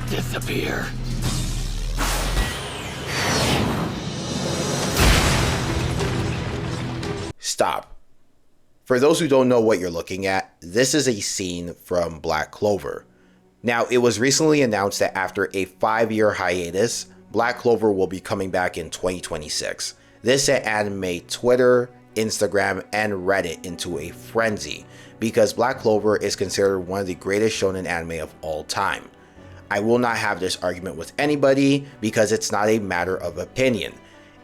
disappear. Stop. For those who don't know what you're looking at, this is a scene from Black Clover. Now, it was recently announced that after a 5-year hiatus, Black Clover will be coming back in 2026. This set anime Twitter, Instagram, and Reddit into a frenzy because Black Clover is considered one of the greatest shonen anime of all time. I will not have this argument with anybody because it's not a matter of opinion.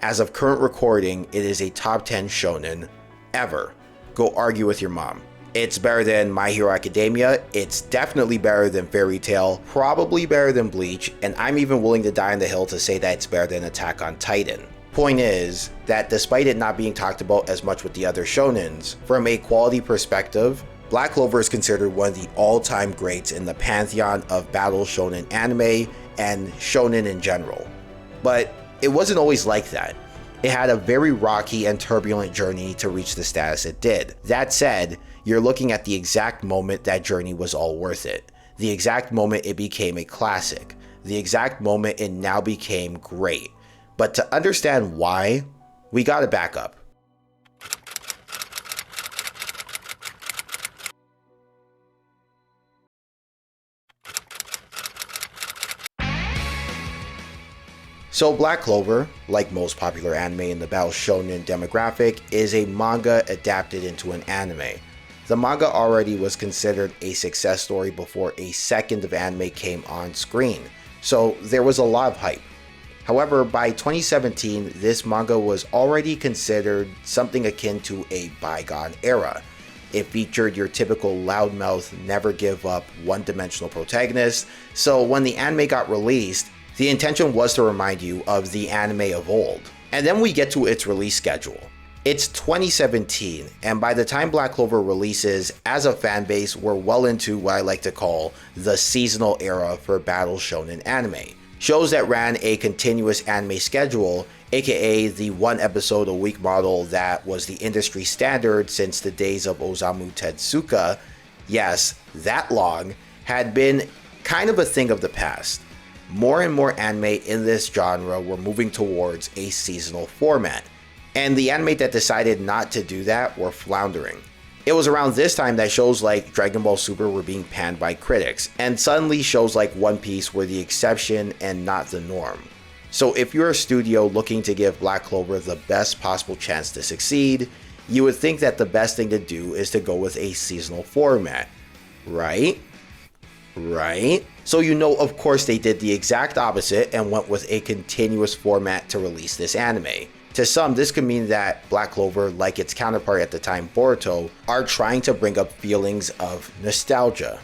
As of current recording, it is a top 10 shonen ever. Go argue with your mom. It's better than My Hero Academia, it's definitely better than Fairy Tail, probably better than Bleach, and I'm even willing to die on the hill to say that it's better than Attack on Titan. Point is that despite it not being talked about as much with the other shonens, from a quality perspective, Black Clover is considered one of the all-time greats in the pantheon of battle shonen anime and shonen in general. But it wasn't always like that. It had a very rocky and turbulent journey to reach the status it did. That said, you're looking at the exact moment that journey was all worth it. The exact moment it became a classic. The exact moment it now became great. But to understand why, we gotta back up. So Black Clover, like most popular anime in the battle shonen demographic, is a manga adapted into an anime. The manga already was considered a success story before a second of anime came on screen, so there was a lot of hype. However, by 2017, this manga was already considered something akin to a bygone era. It featured your typical loudmouth, never give up, one-dimensional protagonist, so when the anime got released, the intention was to remind you of the anime of old. And then we get to its release schedule. It's 2017, and by the time Black Clover releases, as a fanbase, we're well into what I like to call the seasonal era for battle shonen anime. Shows that ran a continuous anime schedule, aka the one episode a week model that was the industry standard since the days of Osamu Tezuka, yes, that long, had been kind of a thing of the past. More and more anime in this genre were moving towards a seasonal format, and the anime that decided not to do that were floundering. It was around this time that shows like Dragon Ball Super were being panned by critics, and suddenly shows like One Piece were the exception and not the norm. So if you're a studio looking to give Black Clover the best possible chance to succeed, you would think that the best thing to do is to go with a seasonal format, right? Right? So you know, of course, they did the exact opposite and went with a continuous format to release this anime. To some, this could mean that Black Clover, like its counterpart at the time, Boruto, are trying to bring up feelings of nostalgia.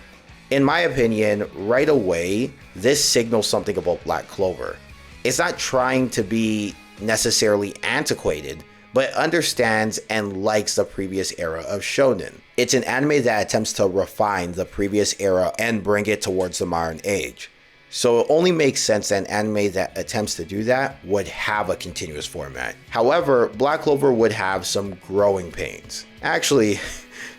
In my opinion, right away, this signals something about Black Clover. It's not trying to be necessarily antiquated, but understands and likes the previous era of shonen. It's an anime that attempts to refine the previous era and bring it towards the modern age. So it only makes sense that an anime that attempts to do that would have a continuous format. However, Black Clover would have some growing pains. Actually,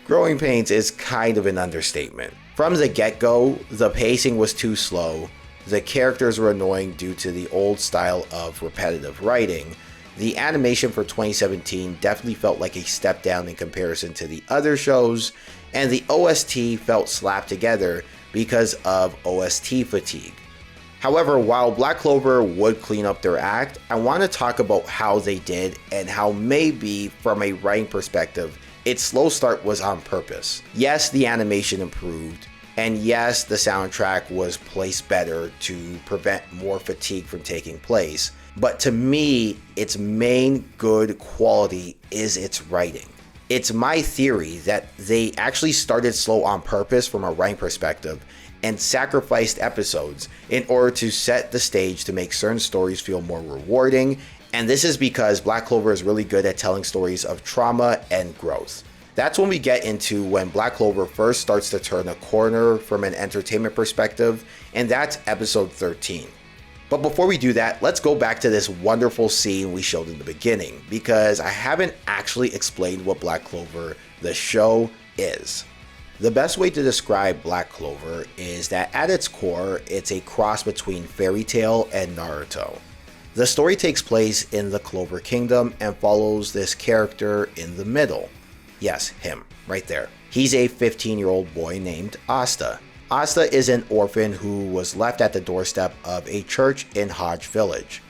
growing pains is kind of an understatement. From the get-go, the pacing was too slow, the characters were annoying due to the old style of repetitive writing. The animation for 2017 definitely felt like a step down in comparison to the other shows, and the OST felt slapped together because of OST fatigue. However, while Black Clover would clean up their act, I want to talk about how they did and how maybe from a writing perspective, its slow start was on purpose. Yes, the animation improved, and yes, the soundtrack was placed better to prevent more fatigue from taking place. But to me, its main good quality is its writing. It's my theory that they actually started slow on purpose from a writing perspective and sacrificed episodes in order to set the stage to make certain stories feel more rewarding. And this is because Black Clover is really good at telling stories of trauma and growth. That's when we get into when Black Clover first starts to turn a corner from an entertainment perspective, and that's episode 13. But before we do that, let's go back to this wonderful scene we showed in the beginning, because I haven't actually explained what Black Clover, the show, is. The best way to describe Black Clover is that at its core, it's a cross between fairy tale and Naruto. The story takes place in the Clover Kingdom and follows this character in the middle. Yes, him, right there. He's a 15-year-old boy named Asta. Asta is an orphan who was left at the doorstep of a church in Hodge Village.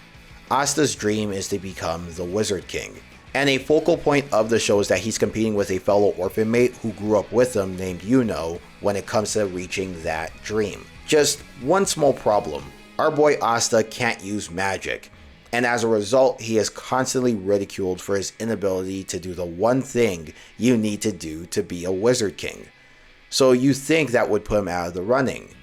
Asta's dream is to become the Wizard King. And a focal point of the show is that he's competing with a fellow orphan mate who grew up with him named Yuno when it comes to reaching that dream. Just one small problem. Our boy Asta can't use magic. And as a result, he is constantly ridiculed for his inability to do the one thing you need to do to be a Wizard King. So you think that would put him out of the running.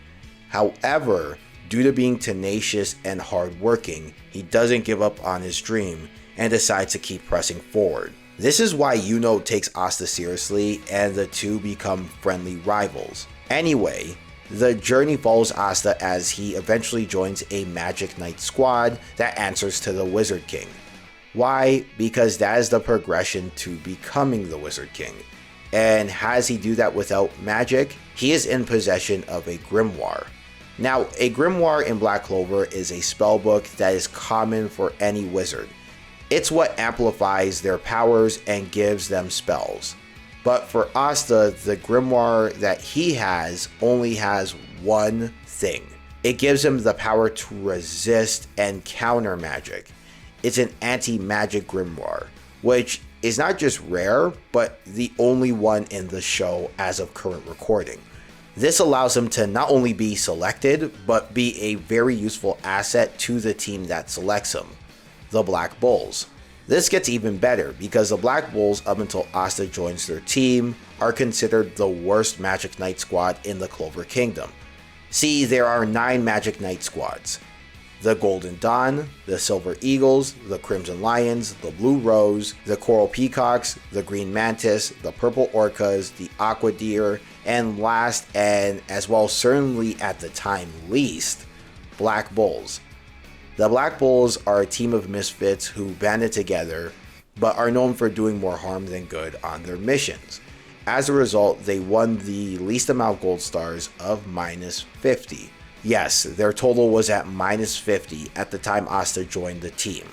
However, due to being tenacious and hardworking, he doesn't give up on his dream and decides to keep pressing forward. This is why Yuno takes Asta seriously and the two become friendly rivals. Anyway, the journey follows Asta as he eventually joins a Magic Knight squad that answers to the Wizard King. Why? Because that is the progression to becoming the Wizard King. And has he do that without magic? He is in possession of a grimoire. Now, a grimoire in Black Clover is a spellbook that is common for any wizard. It's what amplifies their powers and gives them spells. But for Asta, the grimoire that he has only has one thing. It gives him the power to resist and counter magic. It's an anti-magic grimoire, which is not just rare, but the only one in the show as of current recording. This allows him to not only be selected, but be a very useful asset to the team that selects him, the Black Bulls. This gets even better because the Black Bulls, up until Asta joins their team, are considered the worst Magic Knight squad in the Clover Kingdom. See, there are 9 Magic Knight squads. The Golden Dawn, the Silver Eagles, the Crimson Lions, the Blue Rose, the Coral Peacocks, the Green Mantis, the Purple Orcas, the Aqua Deer, and last, and as well certainly at the time least, Black Bulls. The Black Bulls are a team of misfits who banded together, but are known for doing more harm than good on their missions. As a result, they won the least amount of gold stars of -50. Yes, their total was at -50 at the time Asta joined the team.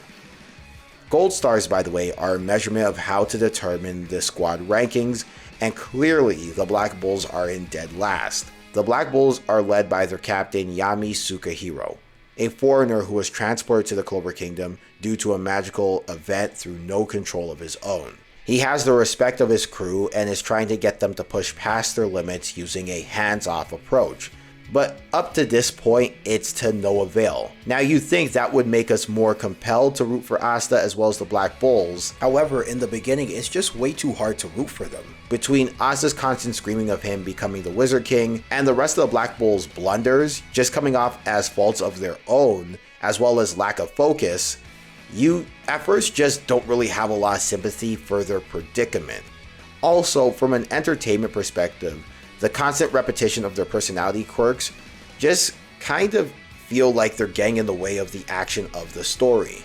Gold stars, by the way, are a measurement of how to determine the squad rankings, and clearly the Black Bulls are in dead last. The Black Bulls are led by their captain Yami Sukahiro, a foreigner who was transported to the Clover Kingdom due to a magical event through no control of his own. He has the respect of his crew and is trying to get them to push past their limits using a hands-off approach. But up to this point, it's to no avail. Now you'd think that would make us more compelled to root for Asta as well as the Black Bulls. However, in the beginning, it's just way too hard to root for them. Between Asta's constant screaming of him becoming the Wizard King and the rest of the Black Bulls' blunders just coming off as faults of their own, as well as lack of focus, you at first just don't really have a lot of sympathy for their predicament. Also, from an entertainment perspective, the constant repetition of their personality quirks just kind of feel like they're getting in the way of the action of the story.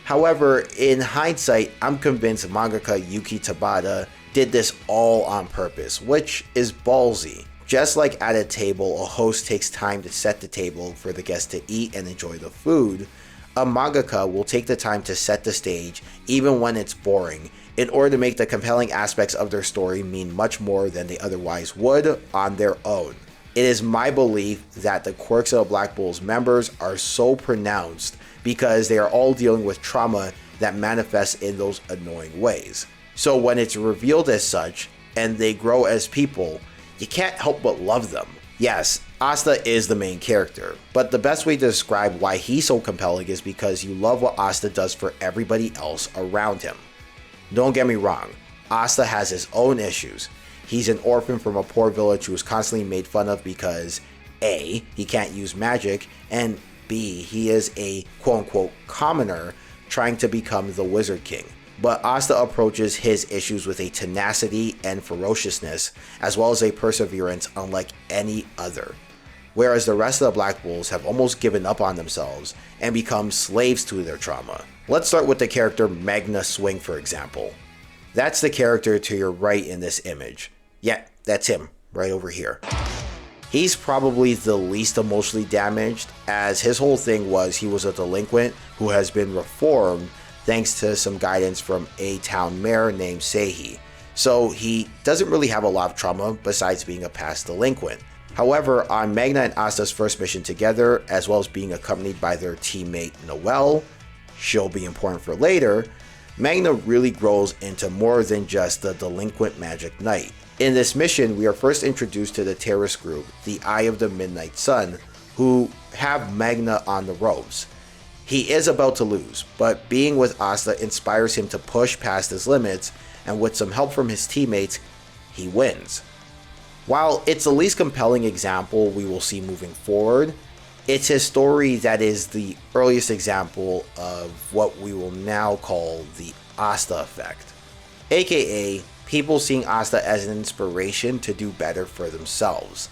However, in hindsight, I'm convinced mangaka Yuki Tabata did this all on purpose, which is ballsy. Just like at a table, a host takes time to set the table for the guests to eat and enjoy the food, a mangaka will take the time to set the stage even when it's boring, in order to make the compelling aspects of their story mean much more than they otherwise would on their own. It is my belief that the quirks of Black Bull's members are so pronounced because they are all dealing with trauma that manifests in those annoying ways. So when it's revealed as such, and they grow as people, you can't help but love them. Yes, Asta is the main character, but the best way to describe why he's so compelling is because you love what Asta does for everybody else around him. Don't get me wrong, Asta has his own issues. He's an orphan from a poor village who is constantly made fun of because A, he can't use magic, and B, he is a quote-unquote commoner trying to become the Wizard King. But Asta approaches his issues with a tenacity and ferociousness, as well as a perseverance unlike any other. Whereas the rest of the Black Bulls have almost given up on themselves and become slaves to their trauma. Let's start with the character Magna Swing, for example. That's the character to your right in this image. Yeah, that's him, right over here. He's probably the least emotionally damaged, as his whole thing was he was a delinquent who has been reformed thanks to some guidance from a town mayor named Seihi. So he doesn't really have a lot of trauma besides being a past delinquent. However, on Magna and Asta's first mission together, as well as being accompanied by their teammate Noelle, she'll be important for later, Magna really grows into more than just the delinquent magic knight. In this mission, we are first introduced to the terrorist group, the Eye of the Midnight Sun, who have Magna on the ropes. He is about to lose, but being with Asta inspires him to push past his limits, and with some help from his teammates, he wins. While it's the least compelling example we will see moving forward, it's his story that is the earliest example of what we will now call the Asta effect, aka people seeing Asta as an inspiration to do better for themselves.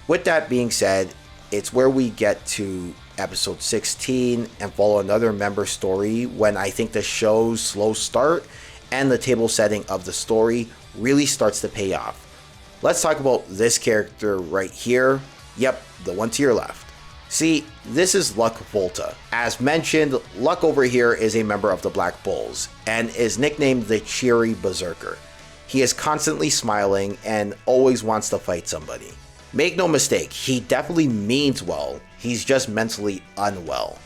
With that being said, it's where we get to episode 16 and follow another member story when I think the show's slow start and the table setting of the story really starts to pay off. Let's talk about this character right here. Yep, the one to your left. See, this is Luck Volta. As mentioned, Luck over here is a member of the Black Bulls and is nicknamed the Cheery Berserker. He is constantly smiling and always wants to fight somebody. Make no mistake, he definitely means well, he's just mentally unwell.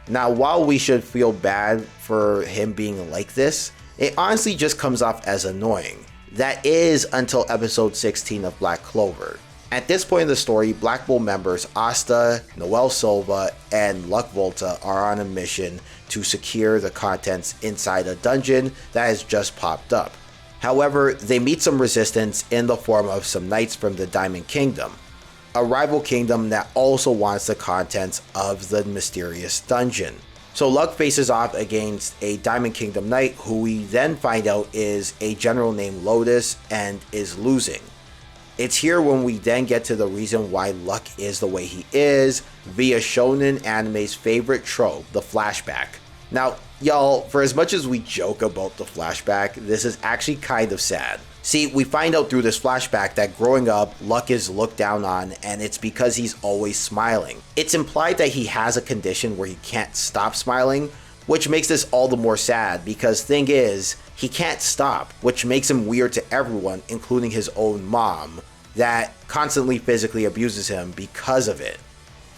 Now, while we should feel bad for him being like this, it honestly just comes off as annoying. That is until episode 16 of Black Clover. At this point in the story, Black Bull members Asta, Noelle Silva, and Luck Volta are on a mission to secure the contents inside a dungeon that has just popped up. However, they meet some resistance in the form of some knights from the Diamond Kingdom, a rival kingdom that also wants the contents of the mysterious dungeon. So Luck faces off against a Diamond Kingdom knight who we then find out is a general named Lotus and is losing. It's here when we then get to the reason why Luck is the way he is via Shonen anime's favorite trope, the flashback. Now, y'all, for as much as we joke about the flashback, this is actually kind of sad. See, we find out through this flashback that growing up, Luck is looked down on, and it's because he's always smiling. It's implied that he has a condition where he can't stop smiling, which makes this all the more sad because thing is, he can't stop, which makes him weird to everyone, including his own mom, that constantly physically abuses him because of it.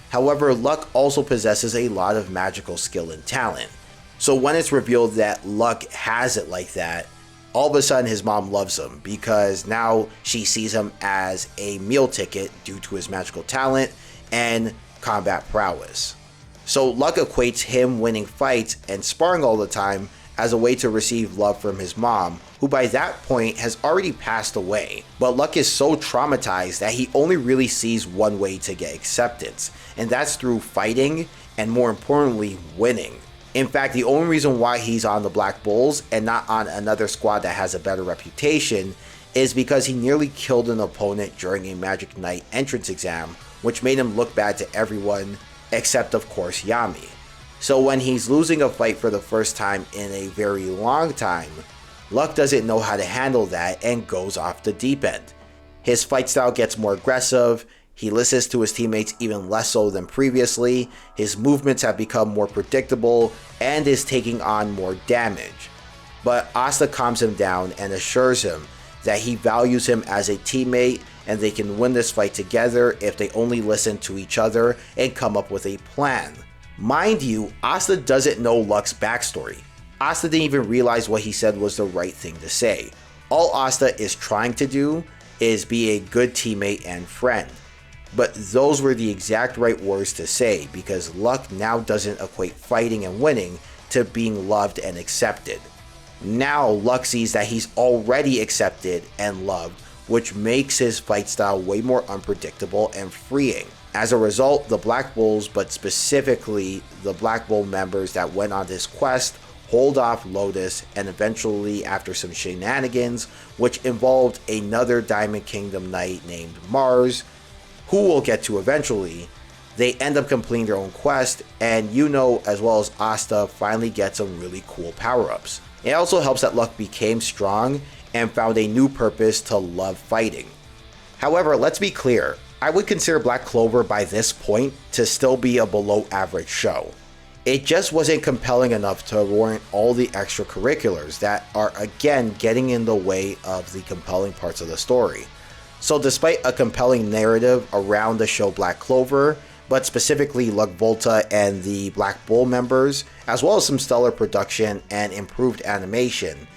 However, Luck also possesses a lot of magical skill and talent. So when it's revealed that Luck has it like that, all of a sudden his mom loves him because now she sees him as a meal ticket due to his magical talent and combat prowess. So Luck equates him winning fights and sparring all the time as a way to receive love from his mom, who by that point has already passed away. But Luck is so traumatized that he only really sees one way to get acceptance, and that's through fighting and, more importantly, winning. In fact, the only reason why he's on the Black Bulls and not on another squad that has a better reputation is because he nearly killed an opponent during a Magic Knight entrance exam, which made him look bad to everyone except of course Yami. So when he's losing a fight for the first time in a very long time, Luck doesn't know how to handle that and goes off the deep end. His fight style gets more aggressive, he listens to his teammates even less so than previously, his movements have become more predictable, and is taking on more damage. But Asta calms him down and assures him that he values him as a teammate and they can win this fight together if they only listen to each other and come up with a plan. Mind you, Asta doesn't know Luck's backstory. Asta didn't even realize what he said was the right thing to say. All Asta is trying to do is be a good teammate and friend. But those were the exact right words to say because Luck now doesn't equate fighting and winning to being loved and accepted. Now Luck sees that he's already accepted and loved, which makes his fight style way more unpredictable and freeing. As a result, the Black Bulls, but specifically the Black Bull members that went on this quest, hold off Lotus, and eventually after some shenanigans, which involved another Diamond Kingdom knight named Mars, who we'll get to eventually, they end up completing their own quest, and Yuno as well as Asta finally get some really cool power-ups. It also helps that Luck became strong and found a new purpose to love fighting. However, let's be clear, I would consider Black Clover by this point to still be a below average show. It just wasn't compelling enough to warrant all the extracurriculars that are again getting in the way of the compelling parts of the story. So despite a compelling narrative around the show Black Clover, but specifically Luck Volta and the Black Bull members, as well as some stellar production and improved animation,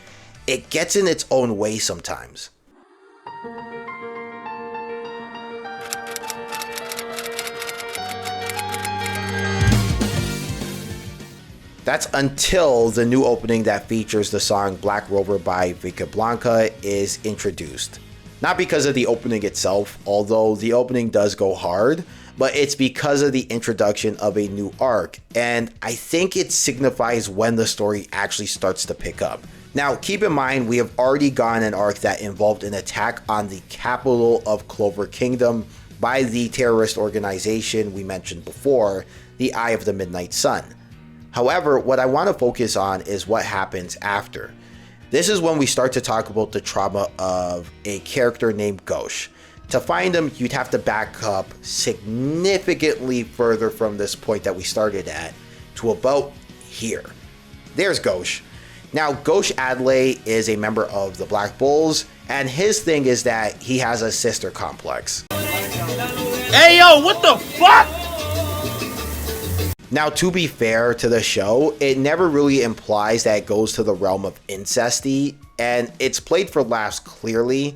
it gets in its own way sometimes. That's until the new opening that features the song Black Rover by Vickeblanka is introduced. Not because of the opening itself, although the opening does go hard, but it's because of the introduction of a new arc, and I think it signifies when the story actually starts to pick up. Now, keep in mind, we have already gone an arc that involved an attack on the capital of Clover Kingdom by the terrorist organization we mentioned before, the Eye of the Midnight Sun. However, what I want to focus on is what happens after. This is when we start to talk about the trauma of a character named Ghosh. To find him, you'd have to back up significantly further from this point that we started at to about here. There's Ghosh. Now, Ghosh Adley is a member of the Black Bulls, and his thing is that he has a sister complex. Hey yo, what the fuck? Now, to be fair to the show, it never really implies that it goes to the realm of incesty, and it's played for laughs clearly,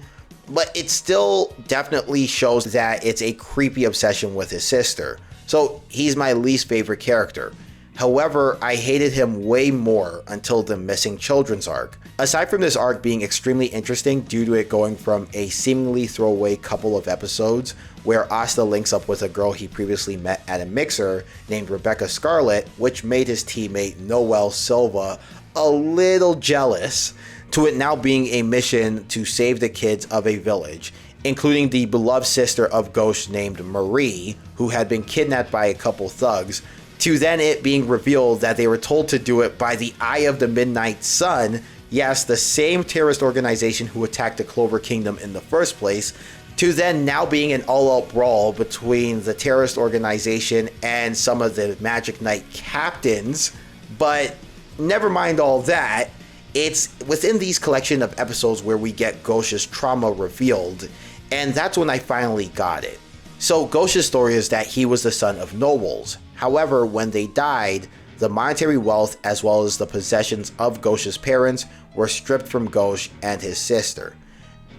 but it still definitely shows that it's a creepy obsession with his sister. So he's my least favorite character. However, I hated him way more until the Missing Children's arc. Aside from this arc being extremely interesting due to it going from a seemingly throwaway couple of episodes where Asta links up with a girl he previously met at a mixer named Rebecca Scarlett, which made his teammate Noel Silva a little jealous, to it now being a mission to save the kids of a village, including the beloved sister of Ghosh named Marie, who had been kidnapped by a couple thugs, to then it being revealed that they were told to do it by the Eye of the Midnight Sun, yes, the same terrorist organization who attacked the Clover Kingdom in the first place, to then now being an all-out brawl between the terrorist organization and some of the Magic Knight captains. But never mind all that, it's within these collection of episodes where we get Ghosh's trauma revealed, and that's when I finally got it. So Ghosh's story is that he was the son of nobles. However, when they died, the monetary wealth as well as the possessions of Ghosh's parents were stripped from Ghosh and his sister.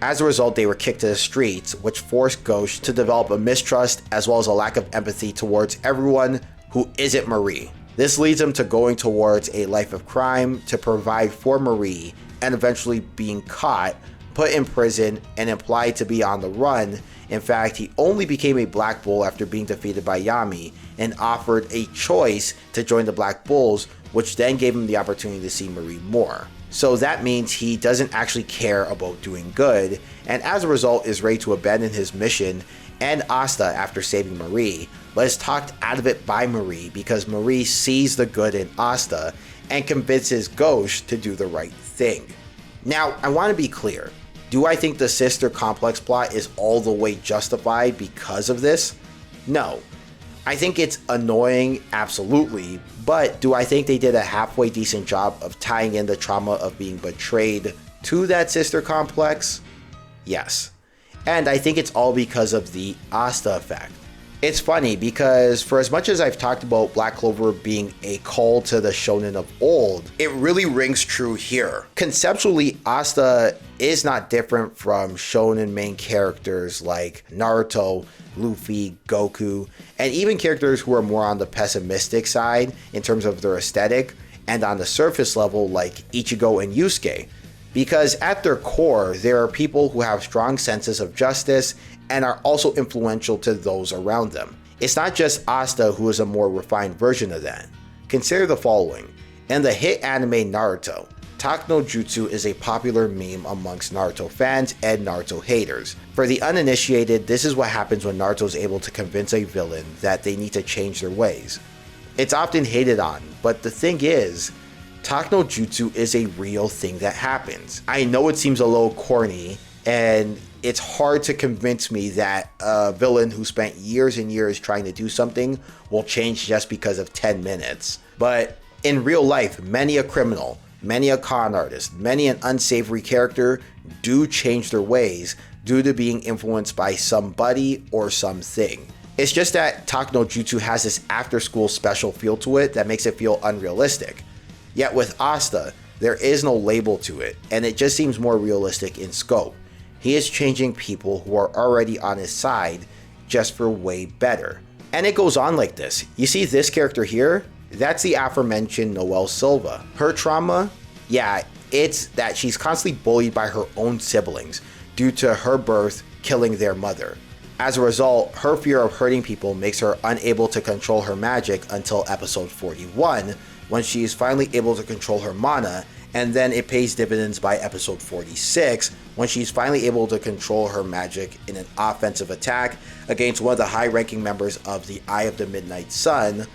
As a result, they were kicked to the streets, which forced Ghosh to develop a mistrust as well as a lack of empathy towards everyone who isn't Marie. This leads him to going towards a life of crime to provide for Marie and eventually being caught, put in prison, and implied to be on the run. In fact, he only became a Black Bull after being defeated by Yami and offered a choice to join the Black Bulls, which then gave him the opportunity to see Marie more. So that means he doesn't actually care about doing good, and as a result is ready to abandon his mission and Asta after saving Marie, but is talked out of it by Marie because Marie sees the good in Asta and convinces Ghosh to do the right thing. Now, I want to be clear. Do I think the sister complex plot is all the way justified because of this? No. I think it's annoying, absolutely, but do I think they did a halfway decent job of tying in the trauma of being betrayed to that sister complex? Yes. And I think it's all because of the Asta effect. It's funny because for as much as I've talked about Black Clover being a call to the shonen of old, it really rings true here. Conceptually, Asta is not different from shonen main characters like Naruto, Luffy, Goku, and even characters who are more on the pessimistic side in terms of their aesthetic, and on the surface level like Ichigo and Yusuke. Because at their core, there are people who have strong senses of justice and are also influential to those around them. It's not just Asta who is a more refined version of that. Consider the following. In the hit anime Naruto, Tak no Jutsu is a popular meme amongst Naruto fans and Naruto haters. For the uninitiated, this is what happens when Naruto is able to convince a villain that they need to change their ways. It's often hated on, but the thing is, Tak no Jutsu is a real thing that happens. I know it seems a little corny, And it's hard to convince me that a villain who spent years and years trying to do something will change just because of 10 minutes. But in real life, many a criminal, many a con artist, many an unsavory character do change their ways due to being influenced by somebody or something. It's just that Take no Jutsu has this after-school special feel to it that makes it feel unrealistic. Yet with Asta, there is no label to it, and it just seems more realistic in scope. He is changing people who are already on his side just for way better. And it goes on like this. You see this character here? That's the aforementioned Noelle Silva. Her trauma? Yeah, it's that she's constantly bullied by her own siblings due to her birth killing their mother. As a result, her fear of hurting people makes her unable to control her magic until episode 41, when she is finally able to control her mana, and then it pays dividends by episode 46, when she's finally able to control her magic in an offensive attack against one of the high-ranking members of the Eye of the Midnight Sun,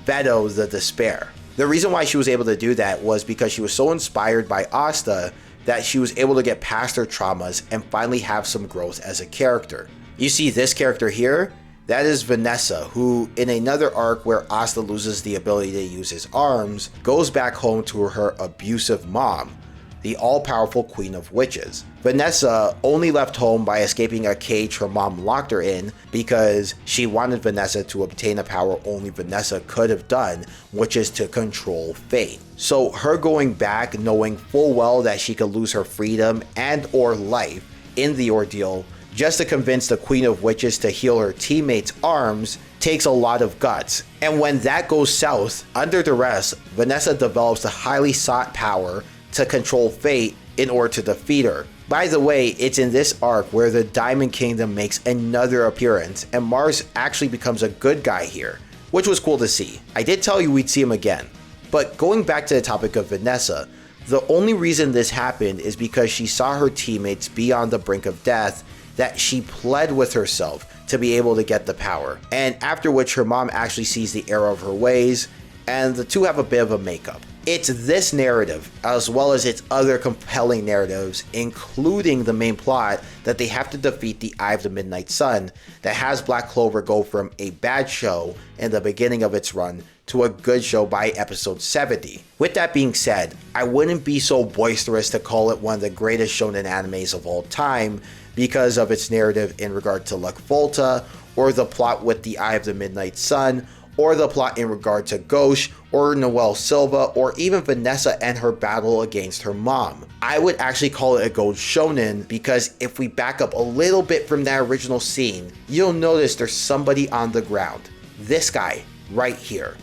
Beto the Despair. The reason why she was able to do that was because she was so inspired by Asta that she was able to get past her traumas and finally have some growth as a character. You see this character here? That is Vanessa, who in another arc where Asta loses the ability to use his arms, goes back home to her abusive mom, the all-powerful Queen of Witches. Vanessa only left home by escaping a cage her mom locked her in because she wanted Vanessa to obtain a power only Vanessa could have done, which is to control fate. So her going back knowing full well that she could lose her freedom and or life in the ordeal just to convince the Queen of Witches to heal her teammates' arms takes a lot of guts. And when that goes south, under duress, Vanessa develops the highly sought power to control fate in order to defeat her. By the way, it's in this arc where the Diamond Kingdom makes another appearance and Mars actually becomes a good guy here, which was cool to see. I did tell you we'd see him again. But going back to the topic of Vanessa, the only reason this happened is because she saw her teammates be on the brink of death that she pled with herself to be able to get the power. And after which her mom actually sees the error of her ways and the two have a bit of a makeup. It's this narrative, as well as its other compelling narratives, including the main plot that they have to defeat the Eye of the Midnight Sun, that has Black Clover go from a bad show in the beginning of its run to a good show by episode 70. With that being said, I wouldn't be so boisterous to call it one of the greatest shonen animes of all time because of its narrative in regard to Luck Volta, or the plot with the Eye of the Midnight Sun, or the plot in regard to Ghosh, or Noelle Silva, or even Vanessa and her battle against her mom. I would actually call it a gold shonen because if we back up a little bit from that original scene, you'll notice there's somebody on the ground. This guy, right here.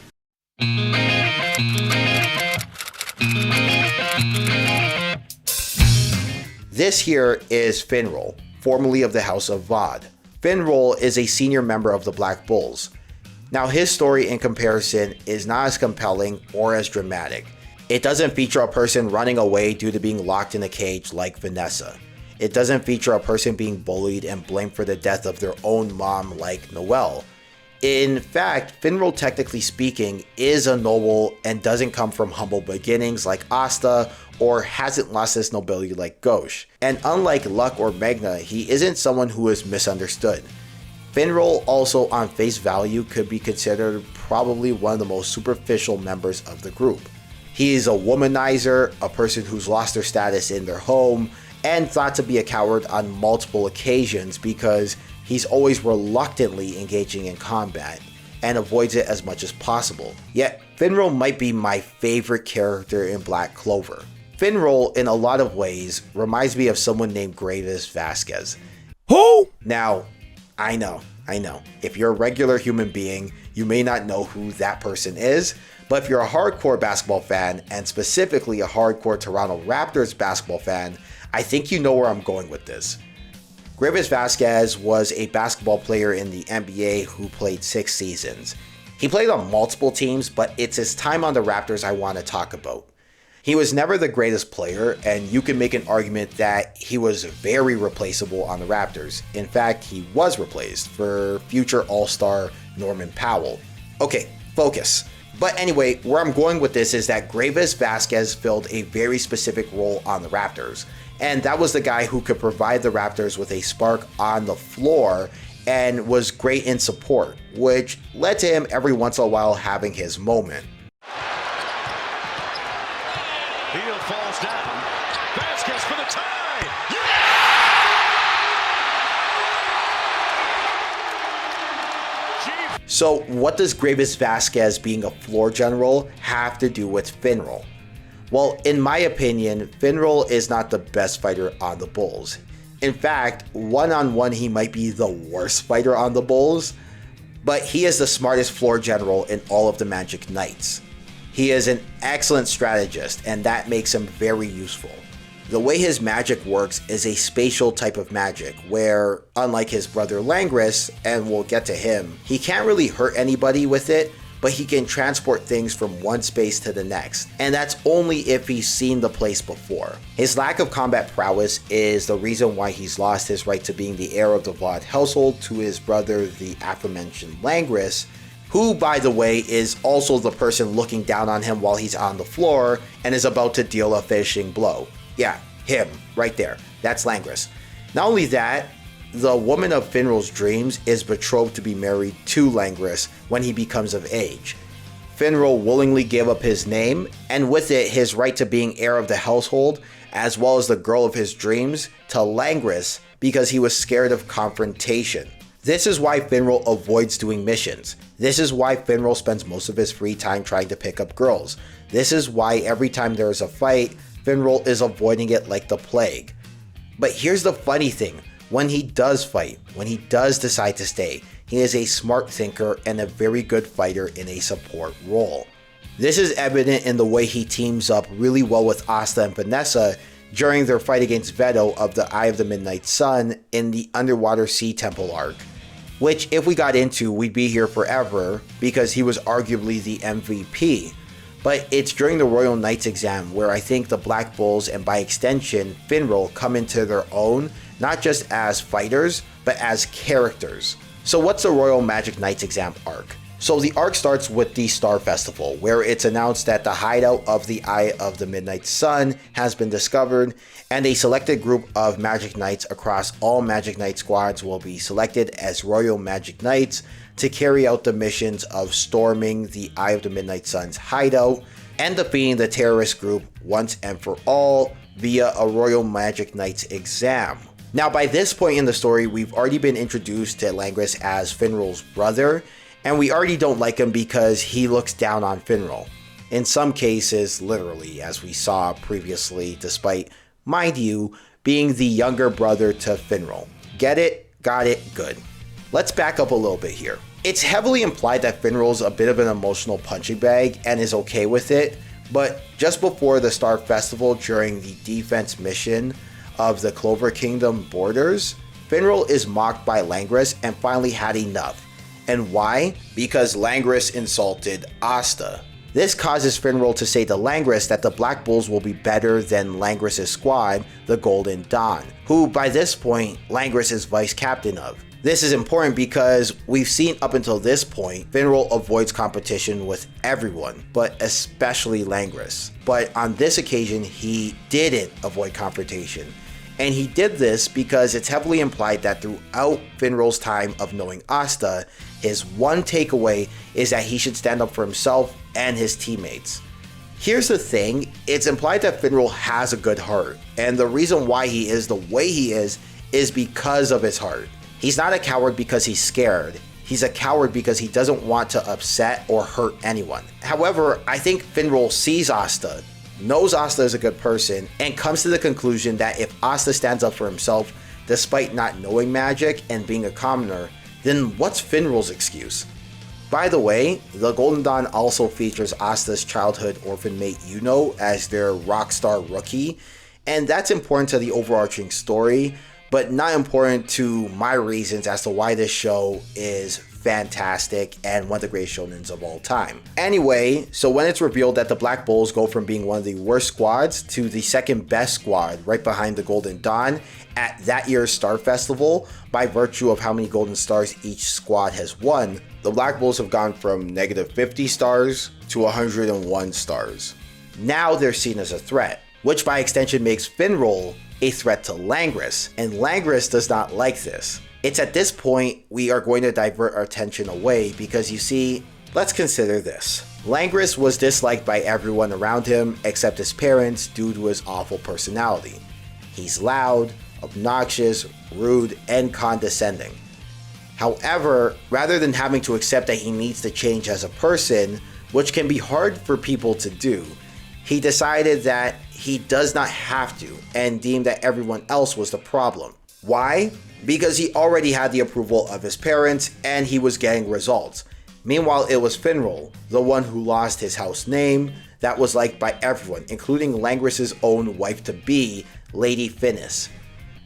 This here is Finral, formerly of the House of Vod. Finral is a senior member of the Black Bulls. Now his story in comparison is not as compelling or as dramatic. It doesn't feature a person running away due to being locked in a cage like Vanessa. It doesn't feature a person being bullied and blamed for the death of their own mom like Noelle. In fact, Finral, technically speaking, is a noble and doesn't come from humble beginnings like Asta, or hasn't lost his nobility like Ghosh. And unlike Luck or Magna, he isn't someone who is misunderstood. Finral also on face value could be considered probably one of the most superficial members of the group. He is a womanizer, a person who's lost their status in their home, and thought to be a coward on multiple occasions because he's always reluctantly engaging in combat and avoids it as much as possible. Yet, Finral might be my favorite character in Black Clover. Finral, in a lot of ways, reminds me of someone named Gravis Vasquez. Who? Now, I know. If you're a regular human being, you may not know who that person is, but if you're a hardcore basketball fan, and specifically a hardcore Toronto Raptors basketball fan, I think you know where I'm going with this. Gravis Vasquez was a basketball player in the NBA who played 6 seasons. He played on multiple teams, but it's his time on the Raptors I want to talk about. He was never the greatest player, and you can make an argument that he was very replaceable on the Raptors. In fact, he was replaced for future All-Star Norman Powell. Okay, focus. But anyway, where I'm going with this is that Gravis Vasquez filled a very specific role on the Raptors. And that was the guy who could provide the Raptors with a spark on the floor and was great in support, which led to him every once in a while having his moment. Heel falls down. Vasquez for the tie. Yeah! So what does Gravis Vasquez being a floor general have to do with Finral? Well, in my opinion, Finral is not the best fighter on the Bulls. In fact, one-on-one he might be the worst fighter on the Bulls, but he is the smartest floor general in all of the Magic Knights. He is an excellent strategist, and that makes him very useful. The way his magic works is a spatial type of magic, where, unlike his brother Langris, and we'll get to him, he can't really hurt anybody with it, but he can transport things from one space to the next, and that's only if he's seen the place before. His lack of combat prowess is the reason why he's lost his right to being the heir of the Vlad household to his brother, the aforementioned Langris, who, by the way, is also the person looking down on him while he's on the floor and is about to deal a finishing blow. Yeah, him, right there. That's Langris. Not only that, the woman of Finral's dreams is betrothed to be married to Langris when he becomes of age. Finral willingly gave up his name, and with it his right to being heir of the household, as well as the girl of his dreams, to Langris because he was scared of confrontation. This is why Finral avoids doing missions. This is why Finral spends most of his free time trying to pick up girls. This is why every time there is a fight, Finral is avoiding it like the plague. But here's the funny thing. When he does fight, when he does decide to stay, he is a smart thinker and a very good fighter in a support role. This is evident in the way he teams up really well with Asta and Vanessa during their fight against Veto of the Eye of the Midnight Sun in the Underwater Sea Temple arc, which if we got into, we'd be here forever because he was arguably the MVP. But it's during the Royal Knights exam where I think the Black Bulls and by extension Finral come into their own, not just as fighters, but as characters. So what's the Royal Magic Knights exam arc? So the arc starts with the Star Festival, where it's announced that the hideout of the Eye of the Midnight Sun has been discovered, and a selected group of Magic Knights across all Magic Knight squads will be selected as Royal Magic Knights to carry out the missions of storming the Eye of the Midnight Sun's hideout and defeating the terrorist group once and for all via a Royal Magic Knights exam. Now, by this point in the story, we've already been introduced to Langris as Finral's brother, and we already don't like him because he looks down on Finral. In some cases, literally, as we saw previously, despite, mind you, being the younger brother to Finral. Get it? Got it? Good. Let's back up a little bit here. It's heavily implied that Finral's a bit of an emotional punching bag and is okay with it, but just before the Star Festival during the defense mission of the Clover Kingdom borders, Finral is mocked by Langris and finally had enough. And why? Because Langris insulted Asta. This causes Finral to say to Langris that the Black Bulls will be better than Langris' squad, the Golden Dawn, who by this point Langris is vice captain of. This is important because we've seen up until this point, Finral avoids competition with everyone, but especially Langris. But on this occasion, he didn't avoid confrontation. And he did this because it's heavily implied that throughout Finral's time of knowing Asta, his one takeaway is that he should stand up for himself and his teammates. Here's the thing, it's implied that Finral has a good heart, and the reason why he is the way he is because of his heart. He's not a coward because he's scared. He's a coward because he doesn't want to upset or hurt anyone. However, I think Finral sees Asta, knows Asta is a good person, and comes to the conclusion that if Asta stands up for himself, despite not knowing magic and being a commoner, then what's Finral's excuse? By the way, the Golden Dawn also features Asta's childhood orphan mate Yuno as their rockstar rookie, and that's important to the overarching story, but not important to my reasons as to why this show is fantastic and one of the greatest shonens of all time. Anyway, so when it's revealed that the Black Bulls go from being one of the worst squads to the second best squad right behind the Golden Dawn at that year's Star Festival, by virtue of how many Golden Stars each squad has won, the Black Bulls have gone from negative 50 stars to 101 stars. Now they're seen as a threat, which by extension makes Finral a threat to Langris, and Langris does not like this. It's at this point we are going to divert our attention away because you see, let's consider this. Langris was disliked by everyone around him except his parents due to his awful personality. He's loud, obnoxious, rude, and condescending. However, rather than having to accept that he needs to change as a person, which can be hard for people to do, he decided that he does not have to and deemed that everyone else was the problem. Why? Because he already had the approval of his parents and he was getting results. Meanwhile, it was Finral, the one who lost his house name, that was liked by everyone, including Langris's own wife-to-be, Lady Finis.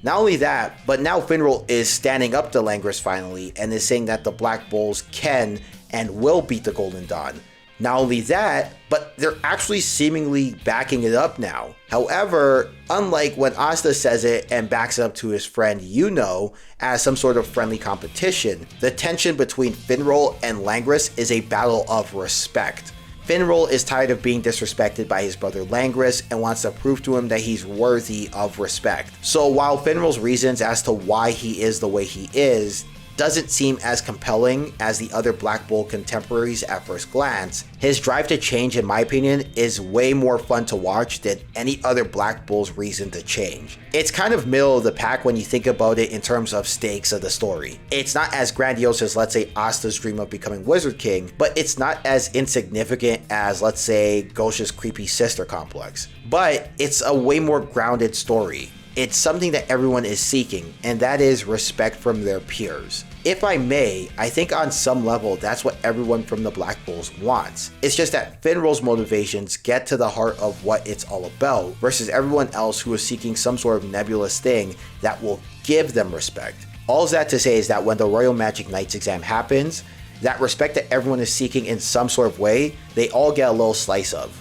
Not only that, but now Finral is standing up to Langris finally and is saying that the Black Bulls can and will beat the Golden Dawn. Not only that, but they're actually seemingly backing it up now. However, unlike when Asta says it and backs it up to his friend Yuno as some sort of friendly competition, the tension between Finral and Langris is a battle of respect. Finral is tired of being disrespected by his brother Langris and wants to prove to him that he's worthy of respect. So while Finral's reasons as to why he is the way he is doesn't seem as compelling as the other Black Bull contemporaries at first glance, his drive to change, in my opinion, is way more fun to watch than any other Black Bull's reason to change. It's kind of middle of the pack when you think about it in terms of stakes of the story. It's not as grandiose as, let's say, Asta's dream of becoming Wizard King, but it's not as insignificant as, let's say, Gosha's creepy sister complex. But it's a way more grounded story. It's something that everyone is seeking, and that is respect from their peers. If I may, I think on some level that's what everyone from the Black Bulls wants. It's just that Finral's motivations get to the heart of what it's all about versus everyone else who is seeking some sort of nebulous thing that will give them respect. All that to say is that when the Royal Magic Knights exam happens, that respect that everyone is seeking in some sort of way, they all get a little slice of.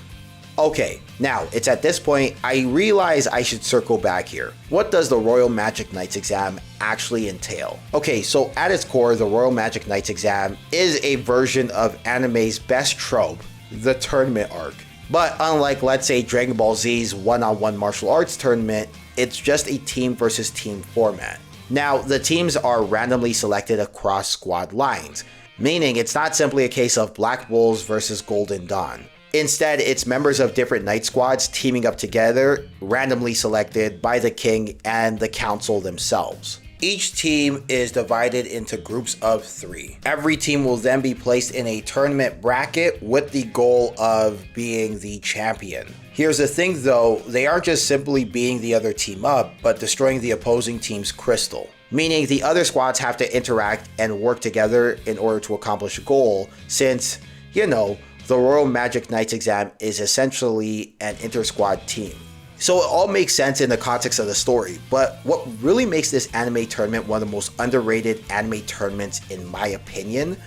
Okay, now it's at this point I realize I should circle back here. What does the Royal Magic Knights exam actually entail? Okay, so at its core, the Royal Magic Knights exam is a version of anime's best trope, the tournament arc. But unlike, let's say, Dragon Ball Z's one-on-one martial arts tournament, it's just a team versus team format. Now, the teams are randomly selected across squad lines, meaning it's not simply a case of Black Bulls versus Golden Dawn. Instead, it's members of different night squads teaming up together, randomly selected by the king and the council themselves. Each team is divided into groups of 3. Every team will then be placed in a tournament bracket with the goal of being the champion. Here's the thing though, they aren't just simply beating the other team up, but destroying the opposing team's crystal. Meaning the other squads have to interact and work together in order to accomplish a goal, since, you know, the Royal Magic Knights exam is essentially an inter-squad team. So it all makes sense in the context of the story, but what really makes this anime tournament one of the most underrated anime tournaments in my opinion,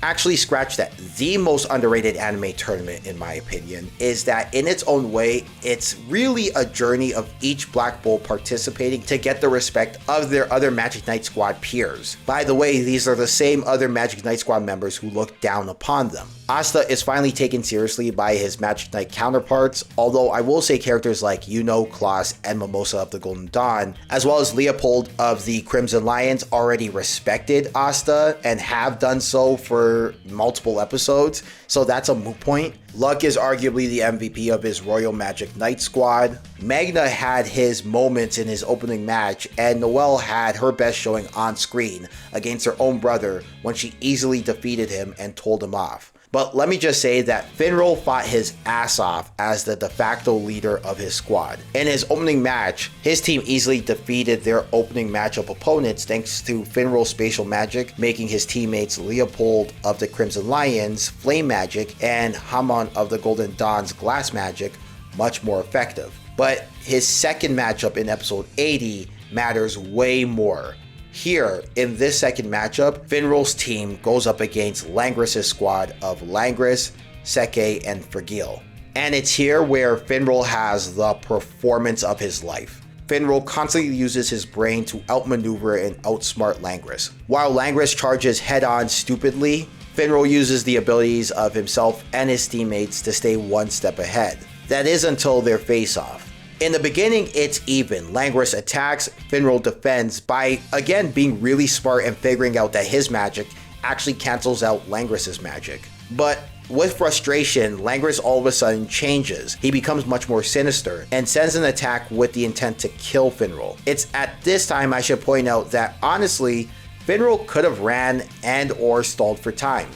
actually scratch that, the most underrated anime tournament in my opinion, is that in its own way, it's really a journey of each Black Bull participating to get the respect of their other Magic Knight Squad peers. By the way, these are the same other Magic Knight Squad members who look down upon them. Asta is finally taken seriously by his Magic Knight counterparts, although I will say characters like Yuno, Klaus, and Mimosa of the Golden Dawn, as well as Leopold of the Crimson Lions, already respected Asta and have done so for multiple episodes, so that's a moot point. Luck is arguably the MVP of his Royal Magic Knight squad. Magna had his moments in his opening match, and Noelle had her best showing on screen against her own brother when she easily defeated him and told him off. But let me just say that Finral fought his ass off as the de facto leader of his squad. In his opening match, his team easily defeated their opening matchup opponents thanks to Finral's spatial magic, making his teammates Leopold of the Crimson Lions' flame magic and Hamon of the Golden Dawn's glass magic much more effective. But his second matchup in episode 80 matters way more. Here, in this second matchup, Finral's team goes up against Langris' squad of Langris, Seke, and Fergil. And it's here where Finral has the performance of his life. Finral constantly uses his brain to outmaneuver and outsmart Langris. While Langris charges head-on stupidly, Finral uses the abilities of himself and his teammates to stay one step ahead. That is until their face-off. In the beginning, it's even. Langris attacks, Finral defends by, again, being really smart and figuring out that his magic actually cancels out Langris's magic. But with frustration, Langris all of a sudden changes. He becomes much more sinister and sends an attack with the intent to kill Finral. It's at this time I should point out that honestly, Finral could have ran and or stalled for time.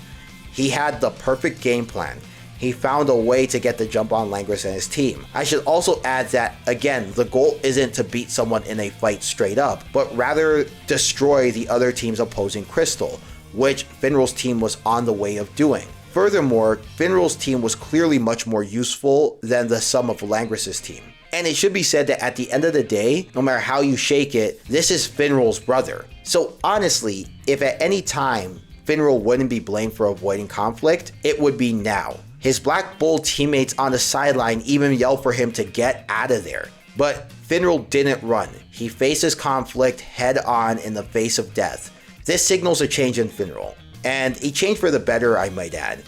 He had the perfect game plan. He found a way to get the jump on Langris and his team. I should also add that, again, the goal isn't to beat someone in a fight straight up, but rather destroy the other team's opposing crystal, which Finral's team was on the way of doing. Furthermore, Finral's team was clearly much more useful than the sum of Langris's team. And it should be said that at the end of the day, no matter how you shake it, this is Finral's brother. So honestly, if at any time Finral wouldn't be blamed for avoiding conflict, it would be now. His Black Bull teammates on the sideline even yelled for him to get out of there. But Finral didn't run. He faces conflict head on in the face of death. This signals a change in Finral, and a change for the better, I might add.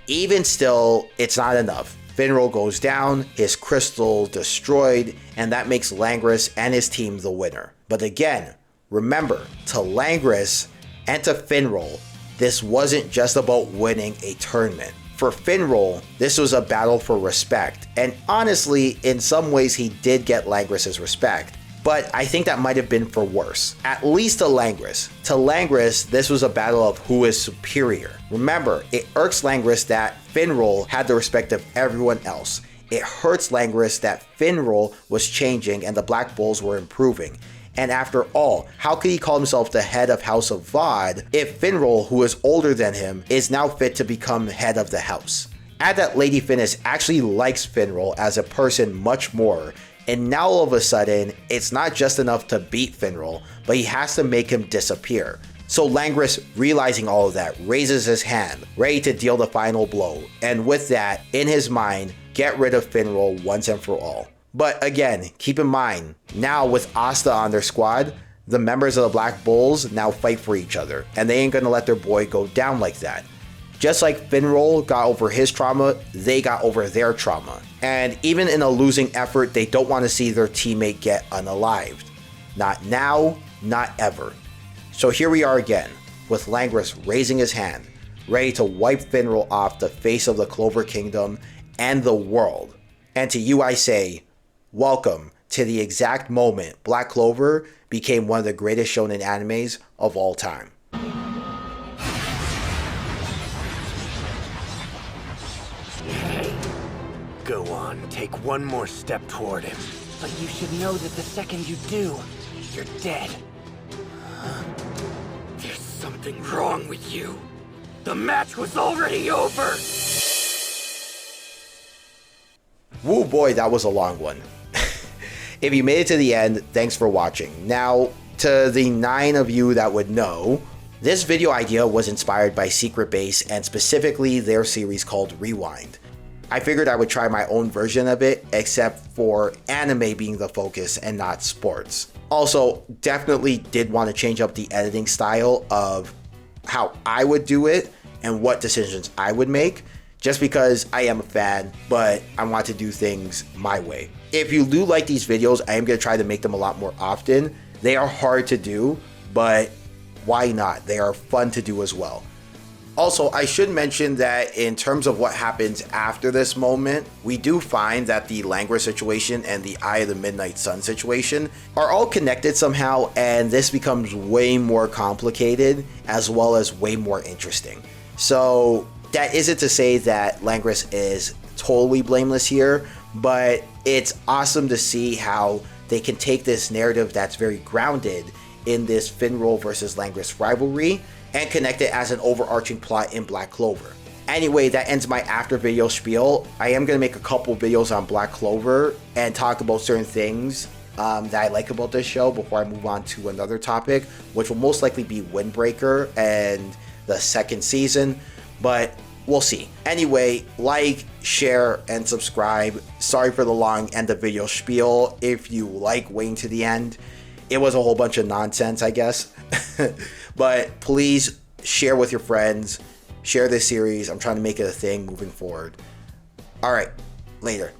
Even still, it's not enough. Finral goes down, his crystal destroyed, and that makes Langris and his team the winner. But again, remember, to Langris and to Finral, this wasn't just about winning a tournament. For Finral, this was a battle for respect, and honestly, in some ways he did get Langris's respect, but I think that might have been for worse, at least to Langris. To Langris, this was a battle of who is superior. Remember, it irks Langris that Finral had the respect of everyone else. It hurts Langris that Finral was changing and the Black Bulls were improving. And after all, how could he call himself the head of House of Vod if Finral, who is older than him, is now fit to become head of the house? Add that Lady Finnis actually likes Finral as a person much more, and now all of a sudden, it's not just enough to beat Finral, but he has to make him disappear. So Langris, realizing all of that, raises his hand, ready to deal the final blow, and with that, in his mind, get rid of Finral once and for all. But again, keep in mind, now with Asta on their squad, the members of the Black Bulls now fight for each other, and they ain't gonna let their boy go down like that. Just like Finral got over his trauma, they got over their trauma. And even in a losing effort, they don't want to see their teammate get unalived. Not now, not ever. So here we are again, with Langris raising his hand, ready to wipe Finral off the face of the Clover Kingdom and the world. And to you I say, welcome to the exact moment Black Clover became one of the greatest shonen animes of all time. Go on, take one more step toward him. But you should know that the second you do, you're dead. There's something wrong with you. The match was already over! Woo boy, that was a long one. If you made it to the end, thanks for watching. Now, to the 9 of you that would know, this video idea was inspired by Secret Base and specifically their series called Rewind. I figured I would try my own version of it, except for anime being the focus and not sports. Also, definitely did want to change up the editing style of how I would do it and what decisions I would make, just because I am a fan, but I want to do things my way. If you do like these videos, I am going to try to make them a lot more often. They are hard to do, but why not? They are fun to do as well. Also, I should mention that in terms of what happens after this moment, we do find that the Langris situation and the Eye of the Midnight Sun situation are all connected somehow, and this becomes way more complicated as well as way more interesting. So that isn't to say that Langris is totally blameless here, but it's awesome to see how they can take this narrative that's very grounded in this Finral versus Langris rivalry and connect it as an overarching plot in Black Clover. Anyway, that ends my after video spiel. I am going to make a couple videos on Black Clover and talk about certain things that I like about this show before I move on to another topic, which will most likely be Windbreaker and the second season, but we'll see. Anyway, like, share, and subscribe. Sorry for the long end of video spiel. If you like waiting to the end, it was a whole bunch of nonsense, I guess. But please share with your friends. Share this series. I'm trying to make it a thing moving forward. All right, later.